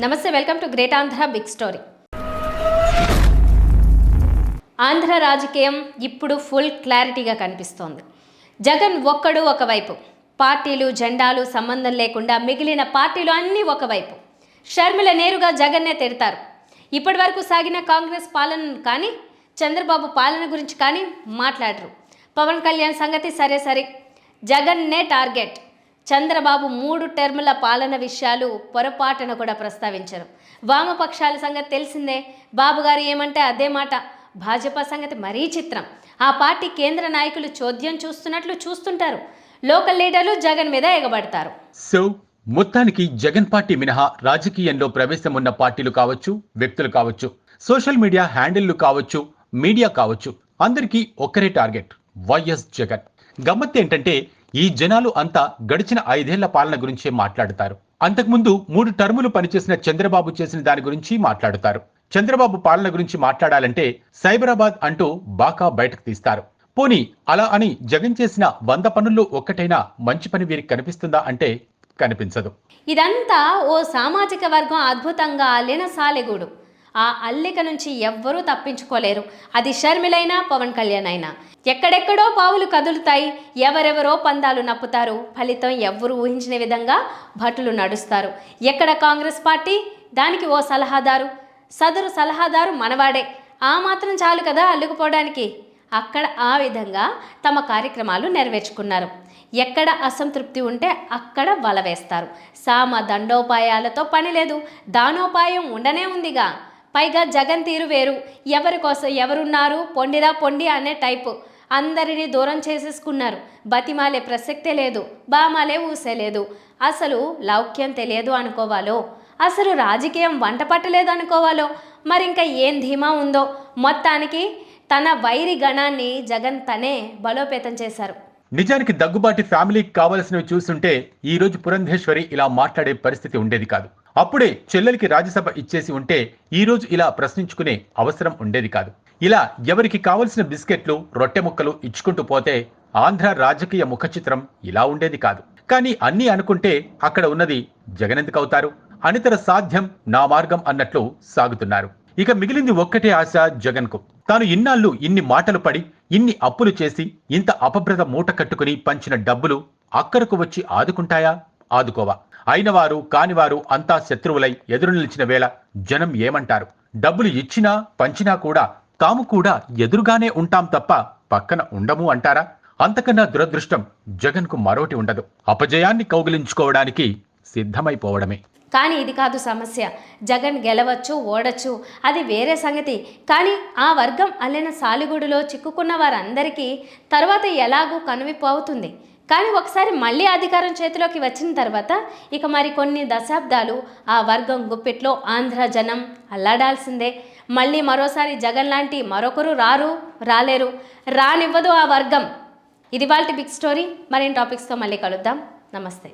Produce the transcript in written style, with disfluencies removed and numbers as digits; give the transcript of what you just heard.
నమస్తే, welcome to great Andhra big story. Andhra రాజకీయం ఇప్పుడు ఫుల్ క్లారిటీగా కనిపిస్తోంది. జగన్ ఒక్కడు ఒకవైపు, పార్టీలు జెండాలు సంబంధం లేకుండా మిగిలిన పార్టీలు అన్నీ ఒకవైపు. షర్మిల నేరుగా జగన్నే తిడతారు. ఇప్పటి వరకు సాగిన కాంగ్రెస్ పాలన కానీ, చంద్రబాబు పాలన గురించి కానీ మాట్లాడరు. పవన్ కళ్యాణ్ సంగతి సరే, జగన్నే టార్గెట్. చంద్రబాబు 3 టర్ముల పాలన విషయాలు పొరపాటున కూడా ప్రస్తావించరు. వామపక్షాల సంగతి తెలిసిందే, బాబుగారు ఏమంటే అదే మాట. భాజపా సంగతి మరీ చిత్రం. ఆ పార్టీ కేంద్ర నాయకులు చోద్యం చూస్తున్నట్లు చూస్తుంటారు. లోకల్ లీడర్లు జగన్ మీద ఎగబడతారు. సో మొత్తానికి జగన్ పార్టీ మినహా రాజకీయంలో ప్రవేశం ఉన్న పార్టీలు కావచ్చు, వ్యక్తులు కావచ్చు, సోషల్ మీడియా హ్యాండిల్లు కావచ్చు, మీడియా కావచ్చు, అందరికీ ఒక్కరే టార్గెట్, వైఎస్ జగన్. గమ్మత్ ఏంటంటే ఈ జనాలు అంతా గడిచిన 5 ఏళ్ల పాలన గురించే మాట్లాడతారు. అంతకుముందు 3 టర్ములు పనిచేసిన చంద్రబాబు చేసిన దాని గురించి మాట్లాడుతారు. చంద్రబాబు పాలన గురించి మాట్లాడాలంటే సైబరాబాద్ అంటూ బాకా బయటకు తీస్తారు. పోనీ అలా అని జగన్ చేసిన 100 పనుల్లో ఒక్కటైనా మంచి పని వీరికి కనిపిస్తుందా అంటే కనిపించదు. ఇదంతా ఓ సామాజిక వర్గం అద్భుతంగా అల్లిన సాలెగూడు. ఆ అల్లిక నుంచి ఎవ్వరూ తప్పించుకోలేరు. అది షర్మిలైనా, పవన్ కళ్యాణ్ అయినా. ఎక్కడెక్కడో పావులు కదులుతాయి, ఎవరెవరో పందాలు నప్పుతారు. ఫలితం ఎవ్వరూ ఊహించిన విధంగా భటులు నడుస్తారు. ఎక్కడ కాంగ్రెస్ పార్టీ, దానికి ఓ సలహాదారు. సదరు సలహాదారు మనవాడే. ఆ మాత్రం చాలు కదా అల్లుకుపోవడానికి. అక్కడ ఆ విధంగా తమ కార్యక్రమాలు నెరవేర్చుకున్నారు. ఎక్కడ అసంతృప్తి ఉంటే అక్కడ వల వేస్తారు. సామ దండోపాయాలతో పని లేదు, దానోపాయం ఉండనే ఉందిగా. పైగా జగన్ తీరు వేరు. ఎవరి కోసం ఎవరున్నారు, పొండిరా పొండి అనే టైపు. అందరినీ దూరం చేసేసుకున్నారు. బతిమాలే ప్రసక్తే లేదు, బామాలే ఊసేలేదు. అసలు లౌక్యం తెలియదు అనుకోవాలో, అసలు రాజకీయం వంట పట్టలేదు అనుకోవాలో, మరింక ఏం ధీమా ఉందో. మొత్తానికి తన వైరి గణాన్ని జగన్ తనే బలోపేతం చేశారు. నిజానికి దగ్గుబాటి ఫ్యామిలీకి కావలసినవి చూస్తుంటే ఈ రోజు పురంధేశ్వరి ఇలా మాట్లాడే పరిస్థితి ఉండేది కాదు. అప్పుడే చెల్లెలికి రాజ్యసభ ఇచ్చేసి ఉంటే ఈ రోజు ఇలా ప్రశ్నించుకునే అవసరం ఉండేది కాదు. ఇలా ఎవరికి కావలసిన బిస్కెట్లు, రొట్టె ముక్కలు ఇచ్చుకుంటూ పోతే ఆంధ్ర రాజకీయ ముఖ చిత్రం ఇలా ఉండేది కాదు. కానీ అన్నీ అనుకుంటే అక్కడ ఉన్నది జగన్ ఎందుకు అవుతారు? అనితర సాధ్యం నా మార్గం అన్నట్లు సాగుతున్నారు. ఇక మిగిలింది ఒక్కటే ఆశ జగన్ కు. తాను ఇన్నాళ్ళు ఇన్ని మాటలు పడి, ఇన్ని అప్పులు చేసి, ఇంత అపభ్రత మూట కట్టుకుని పంచిన డబ్బులు అక్కడకు వచ్చి ఆదుకుంటాయా? ఆదుకోవా? అయినవారు కానివారు అంతా శత్రువులై ఎదురు నిలిచిన వేళ జనం ఏమంటారు? డబ్బులు ఇచ్చినా పంచినా కూడా తాము కూడా ఎదురుగానే ఉంటాం తప్ప పక్కన ఉండము అంటారా? అంతకన్నా దురదృష్టం జగన్ కు మరోటి ఉండదు. అపజయాన్ని కౌగిలించుకోవడానికి సిద్ధమైపోవడమే. కానీ ఇది కాదు సమస్య. జగన్ గెలవచ్చు, ఓడచ్చు, అది వేరే సంగతి. కానీ ఆ వర్గం అల్లిన సాలిగూడులో చిక్కుకున్న వారందరికీ తర్వాత ఎలాగూ కనువిప్పు అవుతుంది. కానీ ఒకసారి మళ్ళీ అధికారం చేతిలోకి వచ్చిన తర్వాత ఇక మరి కొన్ని దశాబ్దాలు ఆ వర్గం గుప్పిట్లో ఆంధ్ర జనం అల్లాడాల్సిందే. మళ్ళీ మరోసారి జగన్ లాంటి మరొకరు రాలేరు, రానివ్వదు ఆ వర్గం. ఇది వాళ్ళ బిగ్ స్టోరీ. మరిన్ని టాపిక్స్తో మళ్ళీ కలుద్దాం. నమస్తే.